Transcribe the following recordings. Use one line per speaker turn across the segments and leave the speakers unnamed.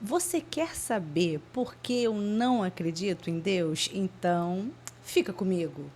Você quer saber por que eu não acredito em Deus? Então, fica comigo.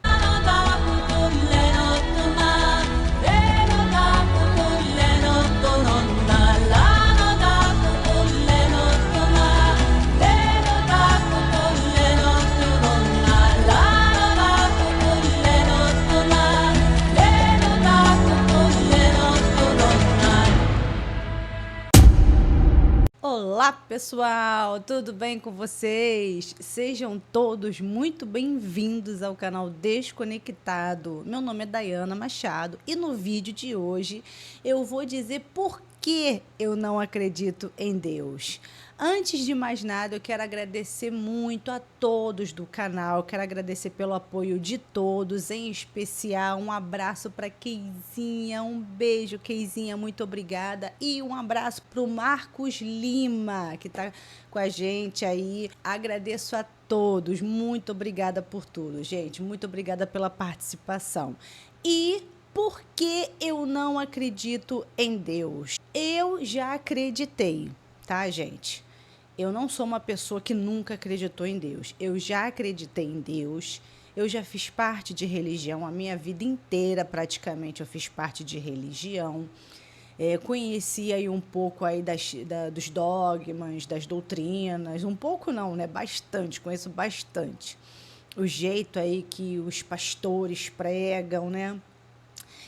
Olá, pessoal! Tudo bem com vocês? Sejam todos muito bem-vindos ao canal Desconectado. Meu nome é Dayana Machado e no vídeo de hoje eu vou dizer por que eu não acredito em Deus. Antes de mais nada, eu quero agradecer muito a todos do canal, quero agradecer pelo apoio de todos, em especial um abraço para Keizinha, um beijo Keizinha, muito obrigada, e um abraço para o Marcos Lima, que está com a gente aí. Agradeço a todos, muito obrigada por tudo, gente, muito obrigada pela participação. E por que eu não acredito em Deus? Eu já acreditei, tá, gente? Eu não sou uma pessoa que nunca acreditou em Deus. Eu já acreditei em Deus. Eu já fiz parte de religião. A minha vida inteira, praticamente, eu fiz parte de religião. Conheci aí um pouco aí dos dogmas, das doutrinas. Um pouco não, né? Bastante. Conheço bastante. O jeito aí que os pastores pregam, né?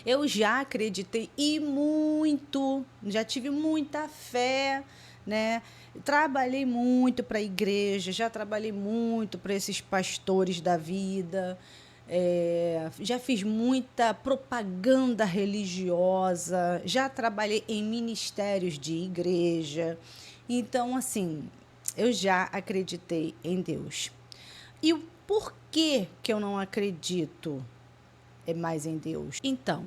Eu já acreditei e muito. Já tive muita fé, né? Trabalhei muito para a igreja, já trabalhei muito para esses pastores da vida, já fiz muita propaganda religiosa, já trabalhei em ministérios de igreja. Então, assim, eu já acreditei em Deus. E o porquê que eu não acredito mais em Deus? Então,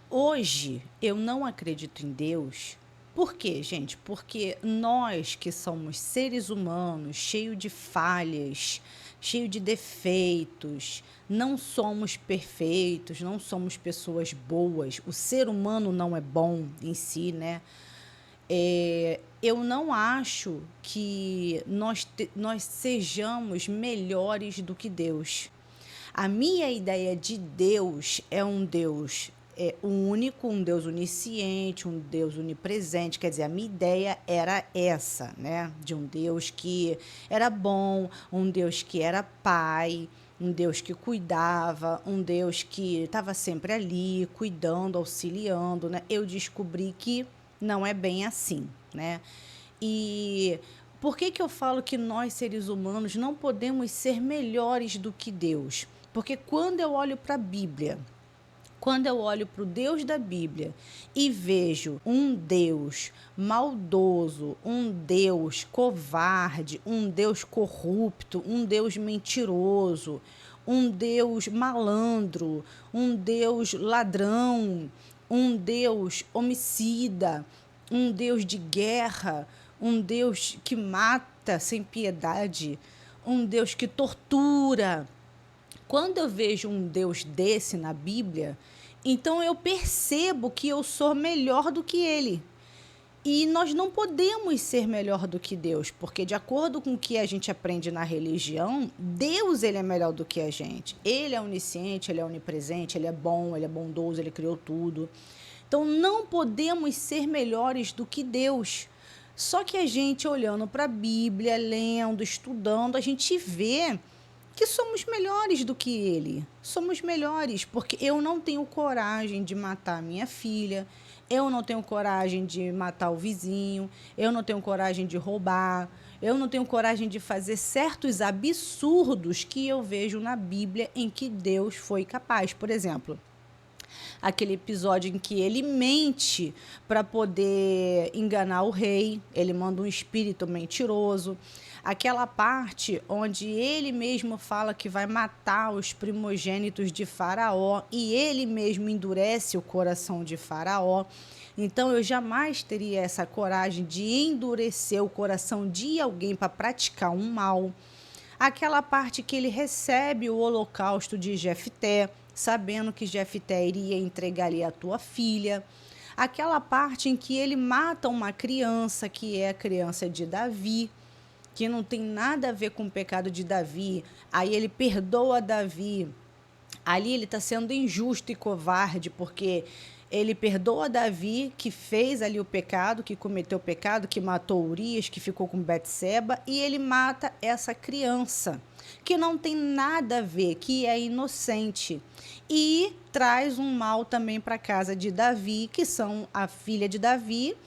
hoje eu não acredito em Deus. Por quê, gente? Porque nós que somos seres humanos, cheios de falhas, cheios de defeitos, não somos perfeitos, não somos pessoas boas. O ser humano não é bom em si, né? Eu não acho que nós sejamos melhores do que Deus. A minha ideia de Deus é um Deus único, um Deus onisciente, um Deus onipresente. Quer dizer, a minha ideia era essa, né? De um Deus que era bom, um Deus que era pai, um Deus que cuidava, um Deus que estava sempre ali, cuidando, auxiliando, né? Eu descobri que não é bem assim, né? E por que eu falo que nós, seres humanos, não podemos ser melhores do que Deus? Porque quando eu olho para a Bíblia, quando eu olho para o Deus da Bíblia e vejo um Deus maldoso, um Deus covarde, um Deus corrupto, um Deus mentiroso, um Deus malandro, um Deus ladrão, um Deus homicida, um Deus de guerra, um Deus que mata sem piedade, um Deus que tortura. Quando eu vejo um Deus desse na Bíblia, então eu percebo que eu sou melhor do que ele. E nós não podemos ser melhor do que Deus, porque de acordo com o que a gente aprende na religião, Deus ele é melhor do que a gente. Ele é onisciente, ele é onipresente, ele é bondoso, ele criou tudo. Então não podemos ser melhores do que Deus. Só que a gente olhando para a Bíblia, lendo, estudando, a gente vê que somos melhores do que ele. Somos melhores, porque eu não tenho coragem de matar minha filha, eu não tenho coragem de matar o vizinho, eu não tenho coragem de roubar, eu não tenho coragem de fazer certos absurdos que eu vejo na Bíblia em que Deus foi capaz. Por exemplo, aquele episódio em que ele mente para poder enganar o rei, ele manda um espírito mentiroso. Aquela parte onde ele mesmo fala que vai matar os primogênitos de Faraó e ele mesmo endurece o coração de Faraó. Então, eu jamais teria essa coragem de endurecer o coração de alguém para praticar um mal. Aquela parte que ele recebe o holocausto de Jefté, sabendo que Jefté iria entregar ali a tua filha. aquela parte em que ele mata uma criança, que é a criança de Davi, que não tem nada a ver com o pecado de Davi, aí ele perdoa Davi. Ali ele está sendo injusto e covarde, porque ele perdoa Davi, que fez ali o pecado, que cometeu o pecado, que matou Urias, que ficou com Betseba, e ele mata essa criança, que não tem nada a ver, que é inocente. E traz um mal também para a casa de Davi, que são a filha de Davi,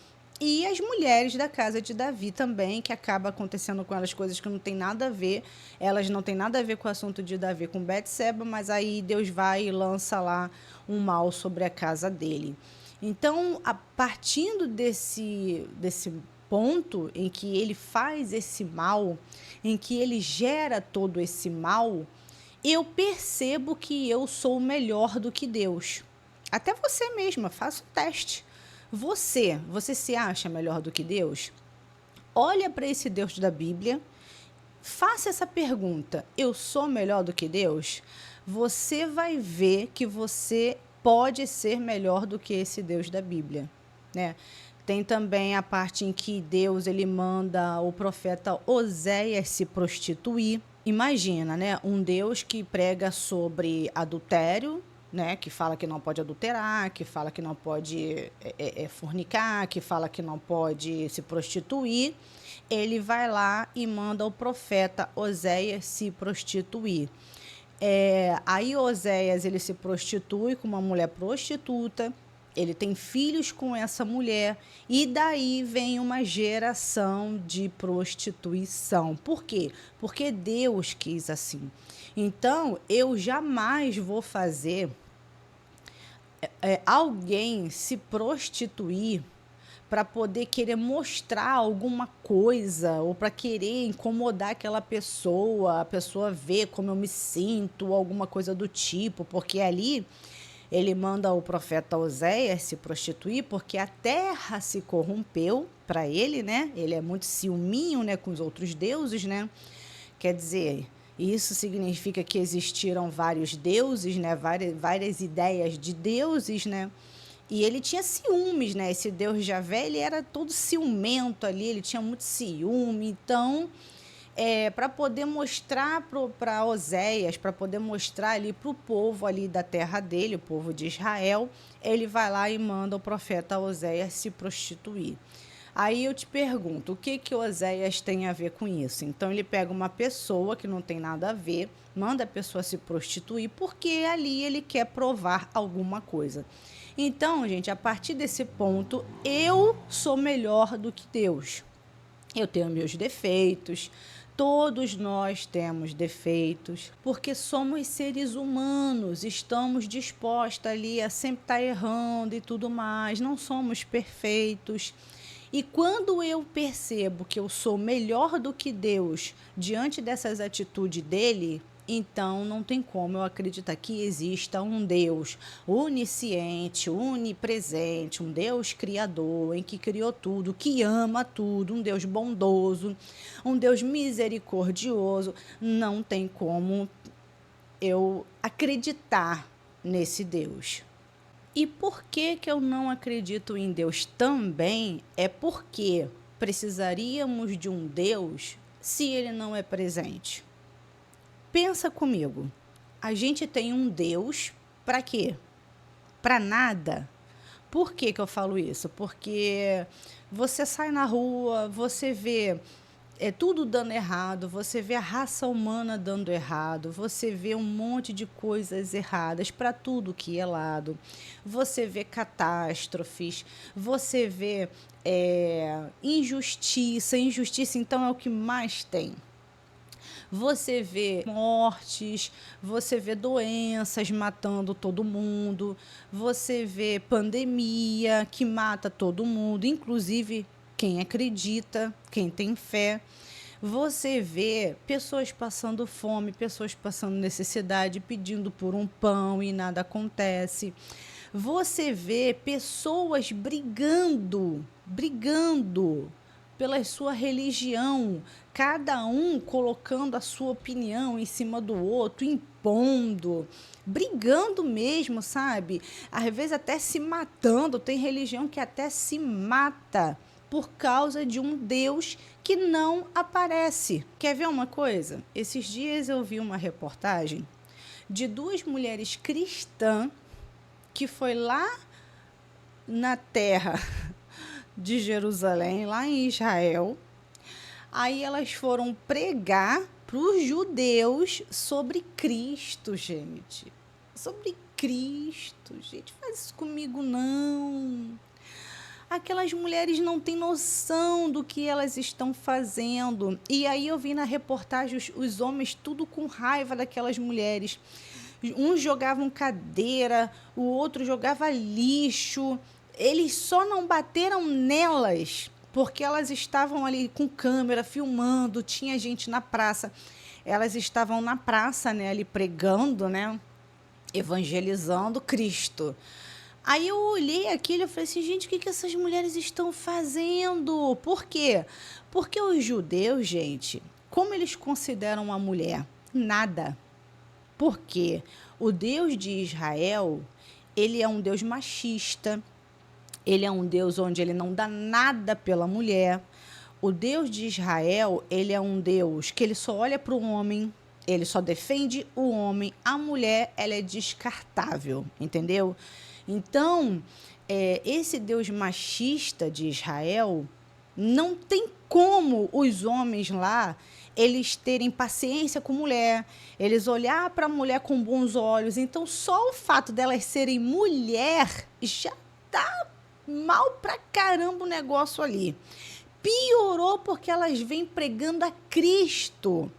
e as mulheres da casa de Davi também, que acaba acontecendo com elas coisas que não tem nada a ver. Elas não têm nada a ver com o assunto de Davi com Betseba, mas aí Deus vai e lança lá um mal sobre a casa dele. Então, partindo desse ponto em que ele faz esse mal, em que ele gera todo esse mal, eu percebo que eu sou melhor do que Deus. Até você mesma, faça o teste. Você se acha melhor do que Deus? Olha para esse Deus da Bíblia, faça essa pergunta: eu sou melhor do que Deus? Você vai ver que você pode ser melhor do que esse Deus da Bíblia, né? Tem também a parte em que Deus ele manda o profeta Oséias se prostituir. Imagina, né? Um Deus que prega sobre adultério, né, que fala que não pode adulterar, que fala que não pode fornicar, que fala que não pode se prostituir, ele vai lá e manda o profeta Oséias se prostituir. Aí Oséias ele se prostitui com uma mulher prostituta, ele tem filhos com essa mulher, e daí vem uma geração de prostituição. Por quê? Porque Deus quis assim. Então, eu jamais vou fazer alguém se prostituir para poder querer mostrar alguma coisa ou para querer incomodar aquela pessoa, a pessoa ver como eu me sinto, alguma coisa do tipo, porque ali ele manda o profeta Oséias se prostituir porque a terra se corrompeu para ele, né? Ele é muito ciúminho, né, com os outros deuses, né? Quer dizer, isso significa que existiram vários deuses, né? Várias ideias de deuses, né? E ele tinha ciúmes, né? Esse Deus Javé, ele era todo ciumento ali, ele tinha muito ciúme. Então, para poder mostrar para Oséias, para poder mostrar ali para o povo ali da terra dele, o povo de Israel, ele vai lá e manda o profeta Oséias se prostituir. Aí eu te pergunto, o que Oséias tem a ver com isso? Então ele pega uma pessoa que não tem nada a ver, manda a pessoa se prostituir, porque ali ele quer provar alguma coisa. Então, gente, a partir desse ponto, eu sou melhor do que Deus. Eu tenho meus defeitos, todos nós temos defeitos, porque somos seres humanos, estamos dispostos ali a sempre estar errando e tudo mais, não somos perfeitos. E quando eu percebo que eu sou melhor do que Deus diante dessas atitudes dele, então não tem como eu acreditar que exista um Deus onisciente, onipresente, um Deus criador, em que criou tudo, que ama tudo, um Deus bondoso, um Deus misericordioso. Não tem como eu acreditar nesse Deus. E por que eu não acredito em Deus também? É porque precisaríamos de um Deus se ele não é presente. Pensa comigo. A gente tem um Deus para quê? Para nada. Por que eu falo isso? Porque você sai na rua, você vê tudo dando errado, você vê a raça humana dando errado, você vê um monte de coisas erradas para tudo que é lado, você vê catástrofes, você vê injustiça então é o que mais tem. Você vê mortes, você vê doenças matando todo mundo, você vê pandemia que mata todo mundo, inclusive quem acredita, quem tem fé. Você vê pessoas passando fome, pessoas passando necessidade, pedindo por um pão e nada acontece. Você vê pessoas brigando pela sua religião, cada um colocando a sua opinião em cima do outro, impondo, brigando mesmo, sabe? Às vezes até se matando. Tem religião que até se mata por causa de um Deus que não aparece. Quer ver uma coisa? Esses dias eu vi uma reportagem de duas mulheres cristãs que foi lá na terra de Jerusalém, lá em Israel. Aí elas foram pregar para os judeus sobre Cristo, gente. Sobre Cristo, gente. Faz isso comigo, não. Aquelas mulheres não têm noção do que elas estão fazendo. E aí eu vi na reportagem os homens tudo com raiva daquelas mulheres. Uns jogavam cadeira, o outro jogava lixo. Eles só não bateram nelas porque elas estavam ali com câmera, filmando, tinha gente na praça. Elas estavam na praça, né, ali pregando, né, evangelizando Cristo. Aí eu olhei aquilo e falei assim, gente, o que essas mulheres estão fazendo? Por quê? Porque os judeus, gente, como eles consideram a mulher? Nada. Porque o Deus de Israel, ele é um Deus machista, ele é um Deus onde ele não dá nada pela mulher. O Deus de Israel, ele é um Deus que ele só olha para o homem, ele só defende o homem. A mulher, ela é descartável, entendeu? Então, esse Deus machista de Israel, não tem como os homens lá, eles terem paciência com mulher, eles olhar para a mulher com bons olhos. Então, só o fato delas serem mulher já tá mal pra caramba o negócio ali. Piorou porque elas vêm pregando a Cristo.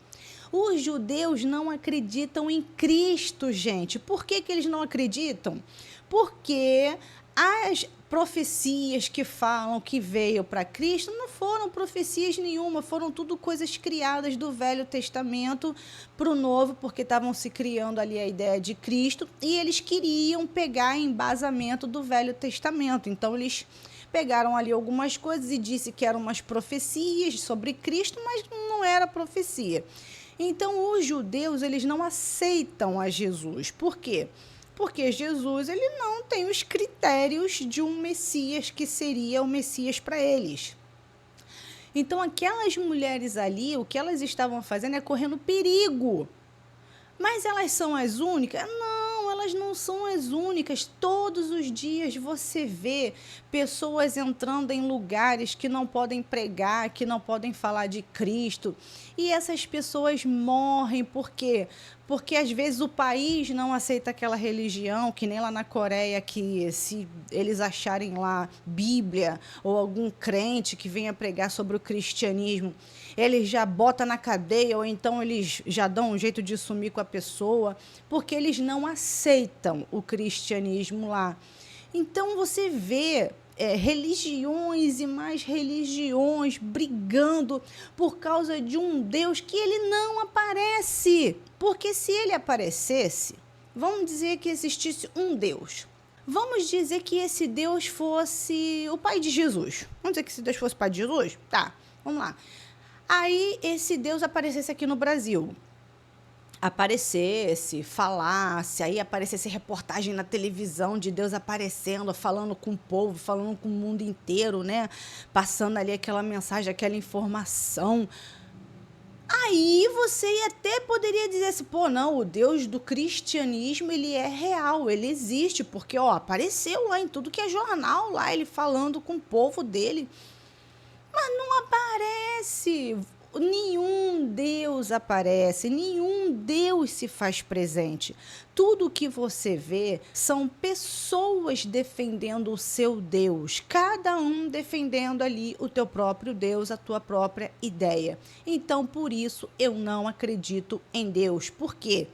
Os judeus não acreditam em Cristo, gente. Por que eles não acreditam? Porque as profecias que falam que veio para Cristo não foram profecias nenhuma, foram tudo coisas criadas do Velho Testamento para o Novo, porque estavam se criando ali a ideia de Cristo e eles queriam pegar embasamento do Velho Testamento. Então, eles pegaram ali algumas coisas e disse que eram umas profecias sobre Cristo, mas não era profecia. Então, os judeus, eles não aceitam a Jesus. Por quê? Porque Jesus, ele não tem os critérios de um Messias que seria o Messias para eles. Então, aquelas mulheres ali, o que elas estavam fazendo é correndo perigo. Mas elas são as únicas? Não, elas não são as únicas. Todos os dias você vê pessoas entrando em lugares que não podem pregar, que não podem falar de Cristo. E essas pessoas morrem. Por quê? Porque às vezes o país não aceita aquela religião, que nem lá na Coreia, que se eles acharem lá Bíblia ou algum crente que venha pregar sobre o cristianismo, eles já botam na cadeia ou então eles já dão um jeito de sumir com a pessoa, porque eles não aceitam o cristianismo lá. Então você vê religiões e mais religiões brigando por causa de um Deus que ele não aparece. Porque se ele aparecesse, vamos dizer que existisse um Deus. Vamos dizer que esse Deus fosse o pai de Jesus. Vamos dizer que esse Deus fosse o pai de Jesus? Tá, vamos lá. Aí esse Deus aparecesse aqui no Brasil. Aparecesse, falasse, aí aparecesse reportagem na televisão de Deus aparecendo, falando com o povo, falando com o mundo inteiro, né? Passando ali aquela mensagem, aquela informação. Aí você até poderia dizer assim, pô, não, o Deus do cristianismo, ele é real, ele existe, porque, ó, apareceu lá em tudo que é jornal, lá ele falando com o povo dele. Mas não aparece. Nenhum Deus aparece, nenhum Deus se faz presente. Tudo que você vê são pessoas defendendo o seu Deus, cada um defendendo ali o teu próprio Deus, a tua própria ideia. Então, por isso, eu não acredito em Deus. Por quê?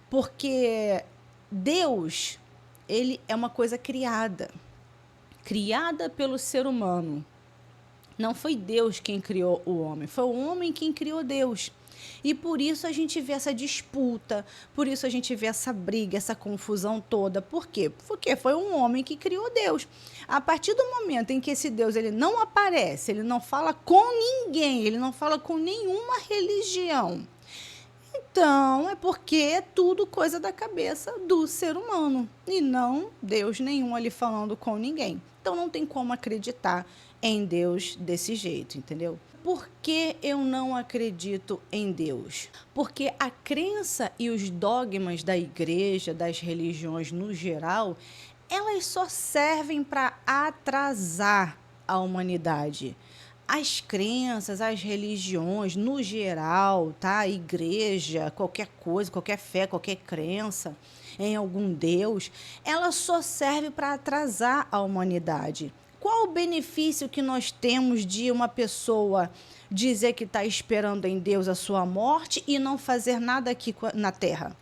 Porque Deus, ele é uma coisa criada pelo ser humano. Não foi Deus quem criou o homem, foi o homem quem criou Deus. E por isso a gente vê essa disputa, por isso a gente vê essa briga, essa confusão toda. Por quê? Porque foi um homem que criou Deus. A partir do momento em que esse Deus ele não aparece, ele não fala com ninguém, ele não fala com nenhuma religião, então é porque é tudo coisa da cabeça do ser humano e não Deus nenhum ali falando com ninguém. Então não tem como acreditar em Deus desse jeito, entendeu? Por que eu não acredito em Deus? Porque a crença e os dogmas da igreja, das religiões no geral, elas só servem para atrasar a humanidade. As crenças, as religiões, no geral, tá? A igreja, qualquer coisa, qualquer fé, qualquer crença em algum Deus, ela só serve para atrasar a humanidade. Qual o benefício que nós temos de uma pessoa dizer que está esperando em Deus a sua morte e não fazer nada aqui na Terra?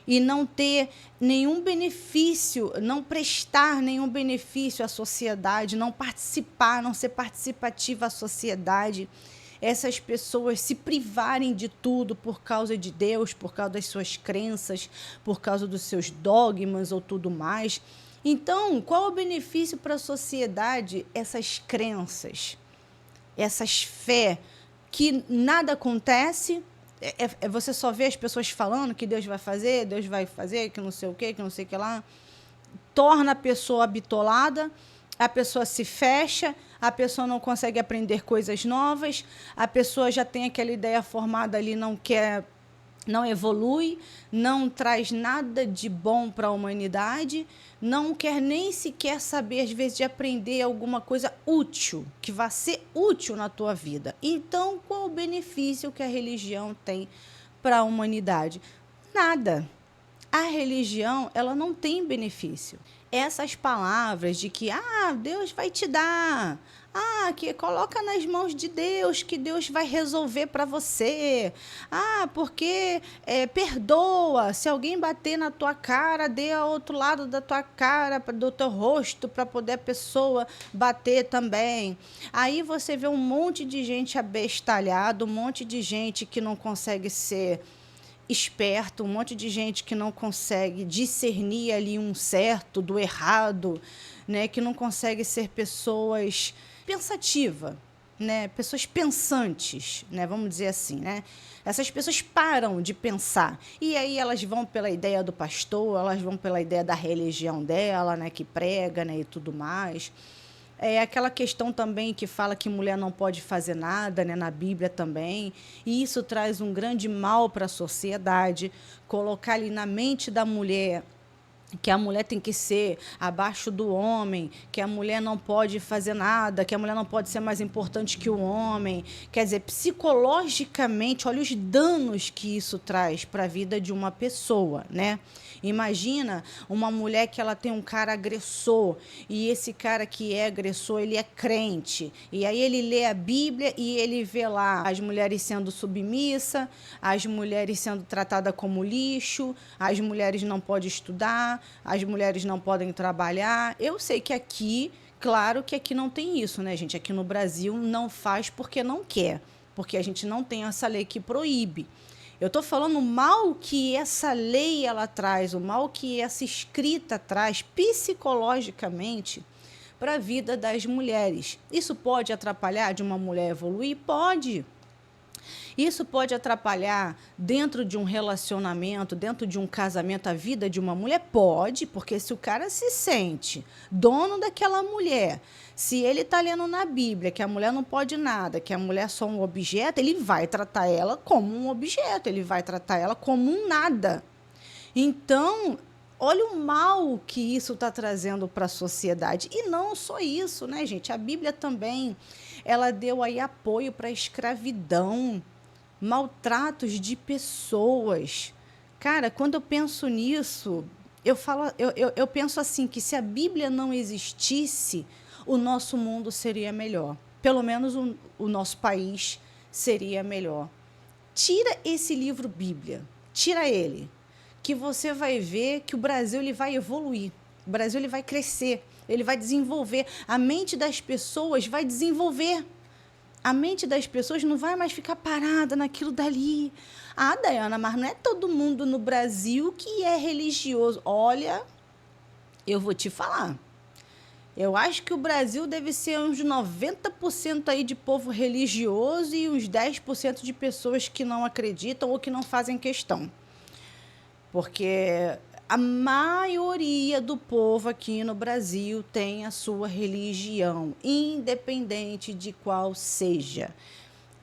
E não ter nenhum benefício, não prestar nenhum benefício à sociedade, não participar, não ser participativa à sociedade. Essas pessoas se privarem de tudo por causa de Deus, por causa das suas crenças, por causa dos seus dogmas ou tudo mais. Então, qual o benefício para a sociedade essas crenças, essas fé, que nada acontece? Você só vê as pessoas falando que Deus vai fazer, que não sei o quê, que não sei o que lá. Torna a pessoa bitolada, a pessoa se fecha, a pessoa não consegue aprender coisas novas, a pessoa já tem aquela ideia formada ali, não evolui, não traz nada de bom para a humanidade, não quer nem sequer saber, às vezes, de aprender alguma coisa útil, que vai ser útil na tua vida. Então, qual o benefício que a religião tem para a humanidade? Nada. A religião, ela não tem benefício. Essas palavras de que, Deus vai te dar, que coloca nas mãos de Deus, que Deus vai resolver para você. Porque perdoa, se alguém bater na tua cara, dê ao outro lado da tua cara, do teu rosto, para poder a pessoa bater também. Aí você vê um monte de gente abestalhada, um monte de gente que não consegue ser esperto, um monte de gente que não consegue discernir ali um certo do errado, né? Que não consegue ser pessoas pensativas, né? Pessoas pensantes, né? Vamos dizer assim, né? Essas pessoas param de pensar e aí elas vão pela ideia do pastor, elas vão pela ideia da religião dela, né? Que prega, né? E tudo mais. É aquela questão também que fala que mulher não pode fazer nada, né, na Bíblia também, e isso traz um grande mal para a sociedade, colocar ali na mente da mulher que a mulher tem que ser abaixo do homem, que a mulher não pode fazer nada, que a mulher não pode ser mais importante que o homem. Quer dizer, psicologicamente, olha os danos que isso traz para a vida de uma pessoa, né? Imagina uma mulher que ela tem um cara agressor e esse cara que é agressor, ele é crente. E aí ele lê a Bíblia e ele vê lá as mulheres sendo submissas, as mulheres sendo tratadas como lixo, as mulheres não podem estudar, as mulheres não podem trabalhar. Eu sei que aqui, claro que aqui não tem isso, né, gente? Aqui no Brasil não faz porque não quer, porque a gente não tem essa lei que proíbe. Eu estou falando o mal que essa lei ela traz, o mal que essa escrita traz psicologicamente para a vida das mulheres. Isso pode atrapalhar de uma mulher evoluir? Pode. Isso pode atrapalhar dentro de um relacionamento, dentro de um casamento, a vida de uma mulher? Pode, porque se o cara se sente dono daquela mulher, se ele está lendo na Bíblia que a mulher não pode nada, que a mulher é só um objeto, ele vai tratar ela como um objeto, ele vai tratar ela como um nada. Então, olha o mal que isso está trazendo para a sociedade. E não só isso, né, gente? A Bíblia também, ela deu aí apoio para a escravidão, maltratos de pessoas. Cara, quando eu penso nisso, eu penso assim, que se a Bíblia não existisse, o nosso mundo seria melhor. Pelo menos o nosso país seria melhor. Tira esse livro Bíblia, tira ele, que você vai ver que o Brasil ele vai evoluir, o Brasil ele vai crescer, ele vai desenvolver, a mente das pessoas vai desenvolver, A mente das pessoas não vai mais ficar parada naquilo dali. Ah, Dayana, mas não é todo mundo no Brasil que é religioso. Olha, eu vou te falar. Eu acho que o Brasil deve ser uns 90% aí de povo religioso e uns 10% de pessoas que não acreditam ou que não fazem questão. Porque a maioria do povo aqui no Brasil tem a sua religião, independente de qual seja.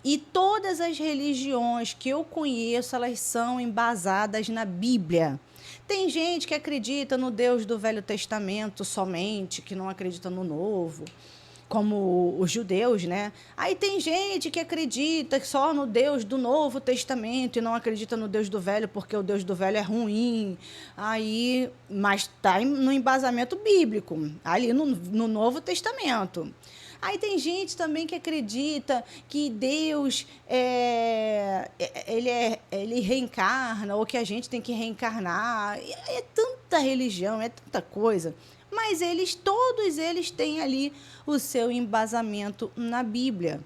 E todas as religiões que eu conheço, elas são embasadas na Bíblia. Tem gente que acredita no Deus do Velho Testamento somente, que não acredita no Novo, como os judeus, né? Aí tem gente que acredita só no Deus do Novo Testamento e não acredita no Deus do Velho, porque o Deus do Velho é ruim. Aí, mas está no embasamento bíblico, ali no Novo Testamento. Aí tem gente também que acredita que Deus ele reencarna, ou que a gente tem que reencarnar. É tanta religião, é tanta coisa. Mas todos eles têm ali o seu embasamento na Bíblia.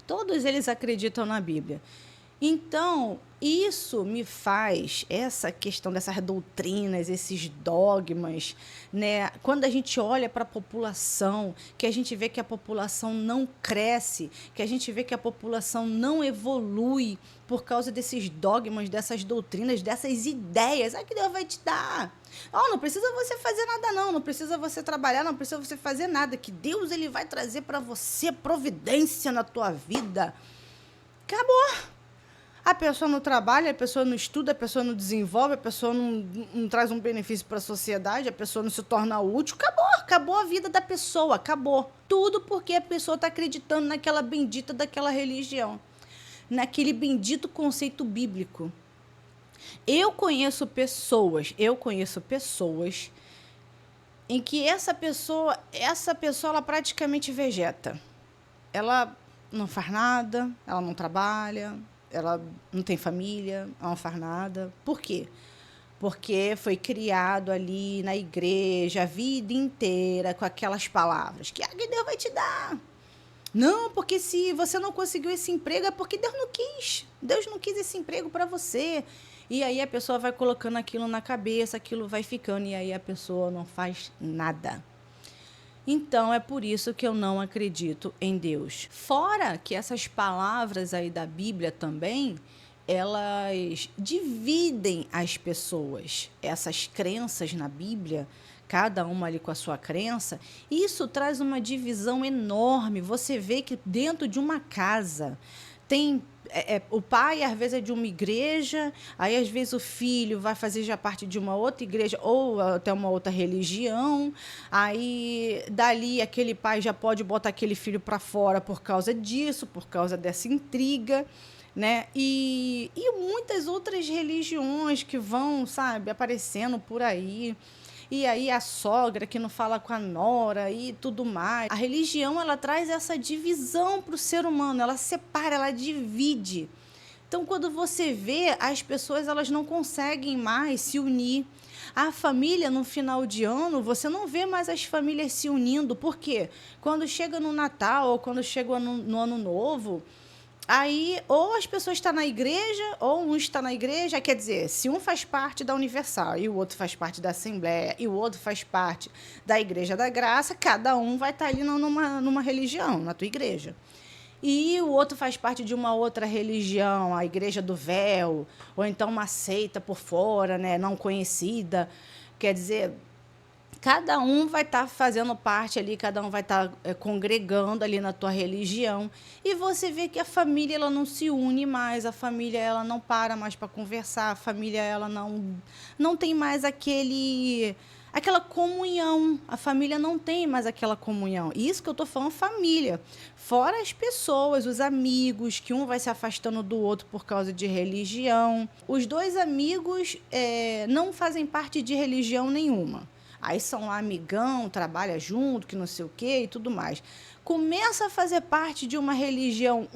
Todos eles acreditam na Bíblia. Então, isso me faz, essa questão dessas doutrinas, esses dogmas, né? Quando a gente olha para a população, que a gente vê que a população não cresce, que a gente vê que a população não evolui por causa desses dogmas, dessas doutrinas, dessas ideias, que Deus vai te dar. Não precisa você fazer nada não precisa você trabalhar, não precisa você fazer nada, que Deus ele vai trazer para você providência na tua vida. Acabou. A pessoa não trabalha, a pessoa não estuda, a pessoa não desenvolve, a pessoa não traz um benefício para a sociedade, a pessoa não se torna útil. Acabou a vida da pessoa, acabou. Tudo porque a pessoa está acreditando naquela bendita daquela religião, naquele bendito conceito bíblico. Eu conheço pessoas em que essa pessoa ela praticamente vegeta. Ela não faz nada, ela não trabalha, ela não tem família, ela não faz nada. Por quê? Porque foi criado ali na igreja a vida inteira com aquelas palavras que Deus vai te dar. Não, porque se você não conseguiu esse emprego é porque Deus não quis. Deus não quis esse emprego para você. E aí a pessoa vai colocando aquilo na cabeça, aquilo vai ficando, e aí a pessoa não faz nada. Então, é por isso que eu não acredito em Deus. Fora que essas palavras aí da Bíblia também, elas dividem as pessoas. Essas crenças na Bíblia, cada uma ali com a sua crença, isso traz uma divisão enorme. Você vê que dentro de uma casa tem o pai, às vezes, é de uma igreja, aí, às vezes, o filho vai fazer já parte de uma outra igreja ou até uma outra religião. Aí, dali, aquele pai já pode botar aquele filho para fora por causa disso, por causa dessa intriga, né? E muitas outras religiões que vão, sabe, aparecendo por aí. E aí a sogra que não fala com a nora e tudo mais. A religião, ela traz essa divisão para o ser humano, ela separa, ela divide. Então, quando você vê, as pessoas elas não conseguem mais se unir. A família, no final de ano, você não vê mais as famílias se unindo. Por quê? Quando chega no Natal ou quando chega no Ano Novo, aí, ou as pessoas estão na igreja, ou um está na igreja, quer dizer, se um faz parte da Universal e o outro faz parte da Assembleia e o outro faz parte da Igreja da Graça, cada um vai estar ali numa religião, na tua igreja. E o outro faz parte de uma outra religião, a Igreja do Véu, ou então uma seita por fora, né, não conhecida. Quer dizer, cada um vai estar fazendo parte ali, cada um vai estar congregando ali na tua religião. E você vê que a família ela não se une mais, a família ela não para mais para conversar, a família ela não tem mais aquela comunhão. A família não tem mais aquela comunhão. Isso que eu estou falando, família. Fora as pessoas, os amigos, que um vai se afastando do outro por causa de religião. Os dois amigos não fazem parte de religião nenhuma. Aí são lá amigão, trabalha junto, que não sei o quê e tudo mais. Começa a fazer parte de uma religião,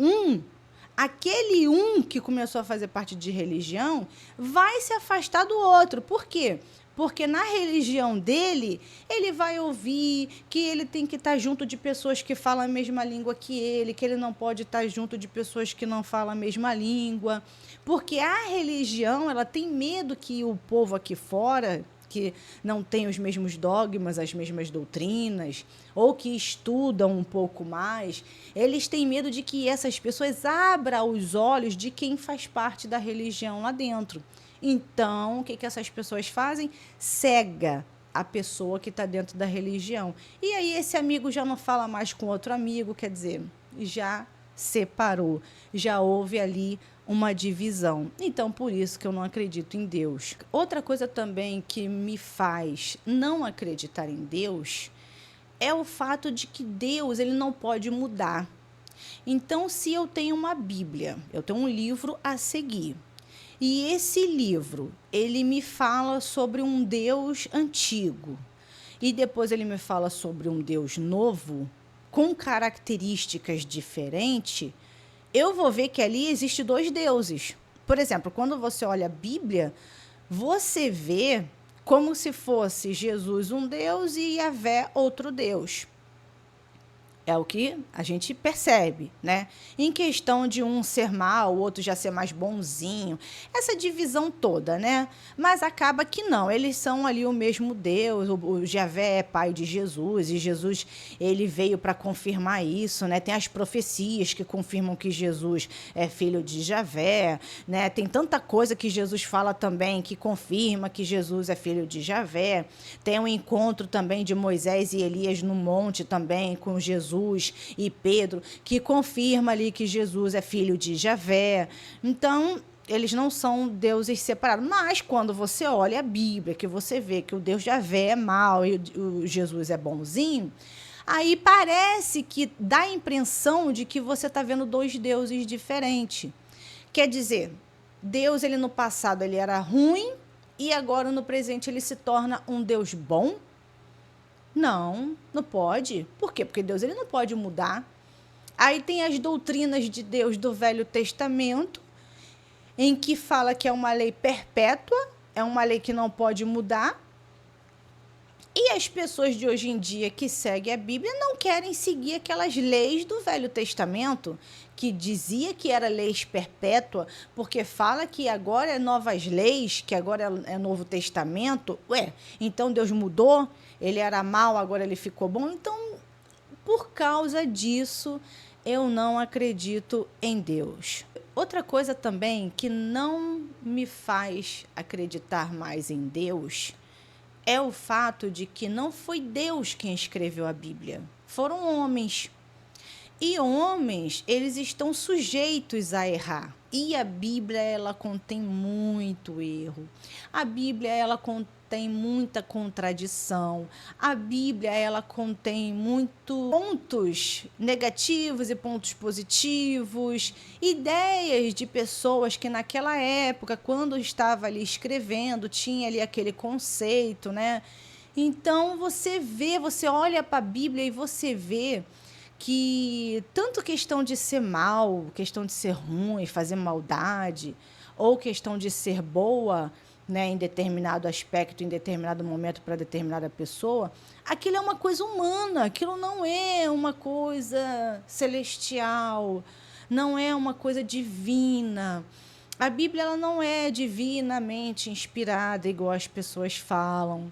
aquele um que começou a fazer parte de religião vai se afastar do outro. Por quê? Porque na religião dele, ele vai ouvir que ele tem que estar junto de pessoas que falam a mesma língua que ele não pode estar junto de pessoas que não falam a mesma língua. Porque a religião, ela tem medo que o povo aqui fora, que não tem os mesmos dogmas, as mesmas doutrinas, ou que estudam um pouco mais, eles têm medo de que essas pessoas abram os olhos de quem faz parte da religião lá dentro. Então, o que essas pessoas fazem? Cega a pessoa que está dentro da religião. E aí esse amigo já não fala mais com outro amigo, quer dizer, já separou, já houve ali uma divisão. Então, por isso que eu não acredito em Deus. Outra coisa também que me faz não acreditar em Deus é o fato de que Deus, ele não pode mudar. Então, se eu tenho uma Bíblia, eu tenho um livro a seguir, e esse livro, ele me fala sobre um Deus antigo, e depois ele me fala sobre um Deus novo, com características diferentes, eu vou ver que ali existe dois deuses. Por exemplo, quando você olha a Bíblia, você vê como se fosse Jesus um Deus e Yahvé outro Deus. É o que a gente percebe, né? Em questão de um ser mal, o outro já ser mais bonzinho, essa divisão toda, né? Mas acaba que não, eles são ali o mesmo Deus, o Javé é pai de Jesus, e Jesus, ele veio para confirmar isso, né? Tem as profecias que confirmam que Jesus é filho de Javé, né? Tem tanta coisa que Jesus fala também que confirma que Jesus é filho de Javé. Tem um encontro também de Moisés e Elias no monte também com Jesus e Pedro, que confirma ali que Jesus é filho de Javé. Então, eles não são deuses separados. Mas, quando você olha a Bíblia, que você vê que o Deus Javé é mau e o Jesus é bonzinho, aí parece que dá a impressão de que você está vendo dois deuses diferentes. Quer dizer, Deus, ele no passado ele era ruim e agora no presente ele se torna um Deus bom? Não, não pode. Por quê? Porque Deus, ele não pode mudar. Aí tem as doutrinas de Deus do Velho Testamento, em que fala que é uma lei perpétua, é uma lei que não pode mudar. E as pessoas de hoje em dia que seguem a Bíblia não querem seguir aquelas leis do Velho Testamento, que dizia que era leis perpétua, porque fala que agora é novas leis, que agora é Novo Testamento. Ué, então Deus mudou? Ele era mau, agora ele ficou bom? Então, por causa disso, eu não acredito em Deus. Outra coisa também que não me faz acreditar mais em Deus é o fato de que não foi Deus quem escreveu a Bíblia, foram homens. E homens, eles estão sujeitos a errar. E a Bíblia, ela contém muito erro. A Bíblia, ela contém muita contradição. A Bíblia, ela contém muitos pontos negativos e pontos positivos, ideias de pessoas que naquela época, quando estava ali escrevendo, tinha ali aquele conceito, né? Então, você olha para a Bíblia e você vê que tanto questão de ser mal, questão de ser ruim, fazer maldade, ou questão de ser boa, né, em determinado aspecto, em determinado momento para determinada pessoa, aquilo é uma coisa humana, aquilo não é uma coisa celestial, não é uma coisa divina. A Bíblia, ela não é divinamente inspirada, igual as pessoas falam.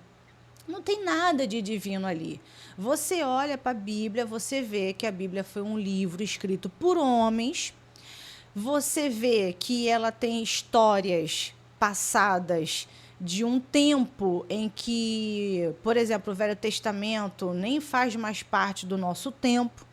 Não tem nada de divino ali. Você olha para a Bíblia, você vê que a Bíblia foi um livro escrito por homens. Você vê que ela tem histórias passadas de um tempo em que, por exemplo, o Velho Testamento nem faz mais parte do nosso tempo.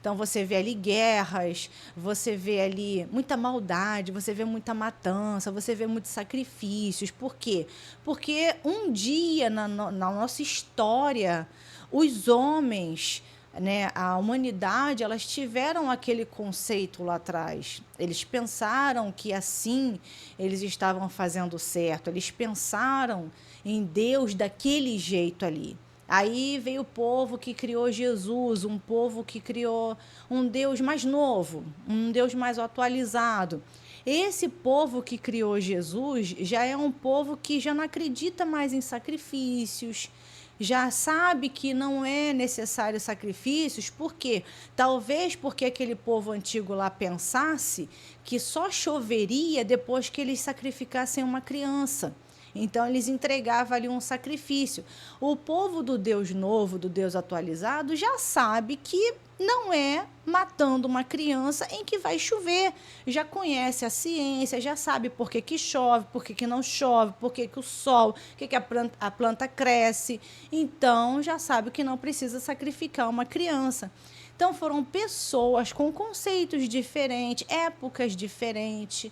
Então, você vê ali guerras, você vê ali muita maldade, você vê muita matança, você vê muitos sacrifícios. Por quê? Porque um dia na nossa história, os homens, né, a humanidade, elas tiveram aquele conceito lá atrás. Eles pensaram que assim eles estavam fazendo certo. Eles pensaram em Deus daquele jeito ali. Aí veio o povo que criou Jesus, um povo que criou um Deus mais novo, um Deus mais atualizado. Esse povo que criou Jesus já é um povo que já não acredita mais em sacrifícios, já sabe que não é necessário sacrifícios, por quê? Talvez porque aquele povo antigo lá pensasse que só choveria depois que eles sacrificassem uma criança. Então, eles entregavam ali um sacrifício. O povo do Deus novo, do Deus atualizado, já sabe que não é matando uma criança em que vai chover. Já conhece a ciência, já sabe por que, que chove, por que, que não chove, por que, que o sol, por que, que a planta cresce. Então, já sabe que não precisa sacrificar uma criança. Então, foram pessoas com conceitos diferentes, épocas diferentes,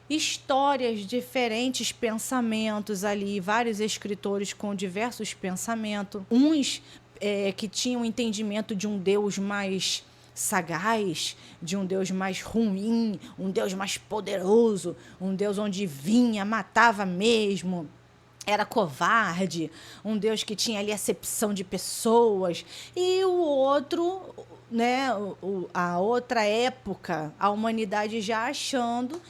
histórias diferentes, pensamentos ali, vários escritores com diversos pensamentos, uns que tinham entendimento de um Deus mais sagaz, de um Deus mais ruim, um Deus mais poderoso, um Deus onde vinha, matava mesmo, era covarde, um Deus que tinha ali acepção de pessoas, e o outro, né, a outra época, a humanidade já achando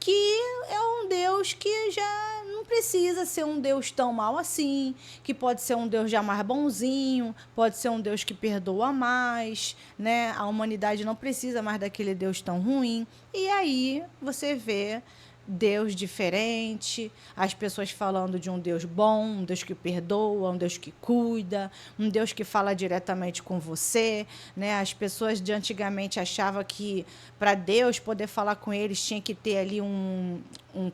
que é um Deus que já não precisa ser um Deus tão mal assim, que pode ser um Deus já mais bonzinho, pode ser um Deus que perdoa mais, né? A humanidade não precisa mais daquele Deus tão ruim. E aí você vê Deus diferente, as pessoas falando de um Deus bom, um Deus que perdoa, um Deus que cuida, um Deus que fala diretamente com você, né? As pessoas de antigamente achavam que para Deus poder falar com eles tinha que ter ali um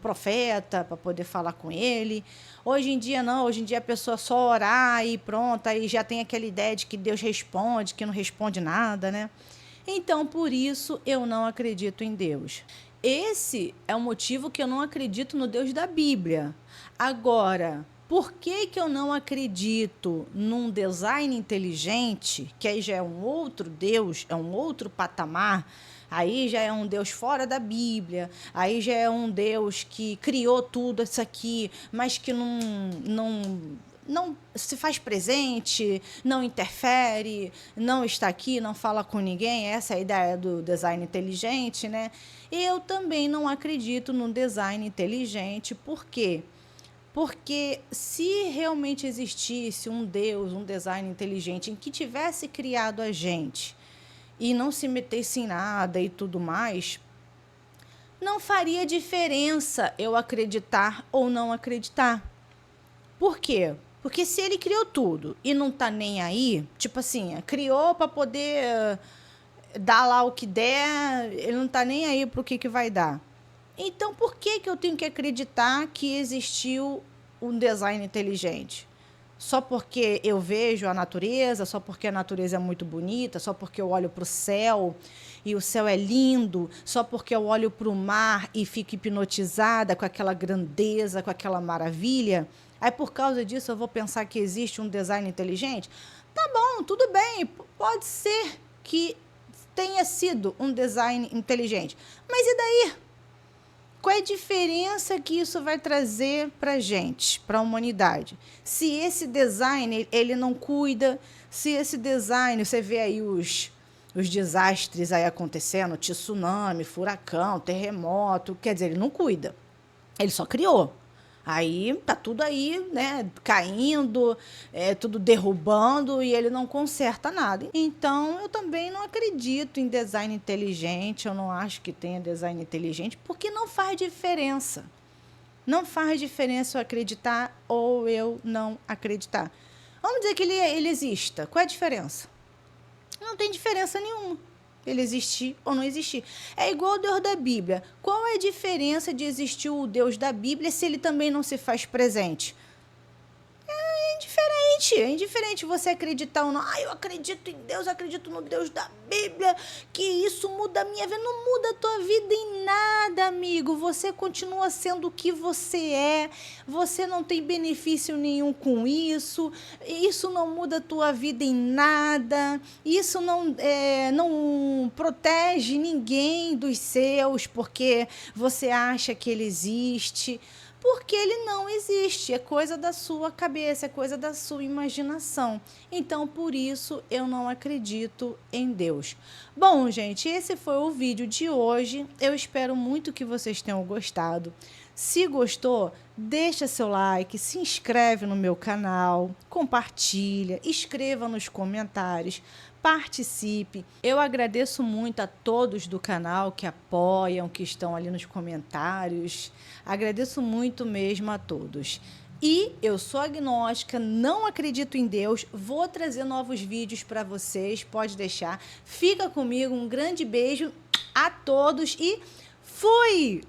profeta para poder falar com ele. Hoje em dia não, hoje em dia a pessoa só orar e pronto, aí já tem aquela ideia de que Deus responde, que não responde nada, né? Então, por isso, eu não acredito em Deus. Esse é o motivo que eu não acredito no Deus da Bíblia. Agora, por que, que eu não acredito num design inteligente, que aí já é um outro Deus, é um outro patamar, aí já é um Deus fora da Bíblia, aí já é um Deus que criou tudo isso aqui, mas que não se faz presente, não interfere, não está aqui, não fala com ninguém. Essa é a ideia do design inteligente, né? Eu também não acredito no design inteligente. Por quê? Porque se realmente existisse um Deus, um design inteligente em que tivesse criado a gente e não se metesse em nada e tudo mais, não faria diferença eu acreditar ou não acreditar. Por quê? Porque se ele criou tudo e não tá nem aí, tipo assim, criou para poder dar lá o que der, ele não tá nem aí pro que vai dar. Então, por que eu tenho que acreditar que existiu um design inteligente? Só porque eu vejo a natureza, só porque a natureza é muito bonita, só porque eu olho para o céu e o céu é lindo, só porque eu olho para o mar e fico hipnotizada com aquela grandeza, com aquela maravilha. Aí, por causa disso, eu vou pensar que existe um design inteligente? Tá bom, tudo bem, pode ser que tenha sido um design inteligente. Mas e daí? Qual é a diferença que isso vai trazer para a gente, para a humanidade? Se esse design ele não cuida, se esse design, você vê aí os desastres aí acontecendo, tsunami, furacão, terremoto, quer dizer, ele não cuida, ele só criou. Aí tá tudo aí, né, caindo, tudo derrubando e ele não conserta nada. Então, eu também não acredito em design inteligente, eu não acho que tenha design inteligente, porque não faz diferença. Não faz diferença eu acreditar ou eu não acreditar. Vamos dizer que ele exista. Qual é a diferença? Não tem diferença nenhuma. Ele existir ou não existir. É igual o Deus da Bíblia. Qual é a diferença de existir o Deus da Bíblia se ele também não se faz presente? É indiferente você acreditar ou não. Eu acredito em Deus, acredito no Deus da Bíblia, que isso muda a minha vida. Não muda a tua vida em nada, amigo. Você continua sendo o que você é. Você não tem benefício nenhum com isso. Isso não muda a tua vida em nada. Isso não protege ninguém dos seus, porque você acha que ele existe. porque ele não existe, é coisa da sua cabeça, é coisa da sua imaginação. Então, por isso, eu não acredito em Deus. Bom, gente, esse foi o vídeo de hoje. Eu espero muito que vocês tenham gostado. Se gostou, deixa seu like, se inscreve no meu canal, compartilha, escreva nos comentários, participe. Eu agradeço muito a todos do canal que apoiam, que estão ali nos comentários. Agradeço muito mesmo a todos. E eu sou agnóstica, não acredito em Deus, vou trazer novos vídeos para vocês, pode deixar. Fica comigo, um grande beijo a todos e fui!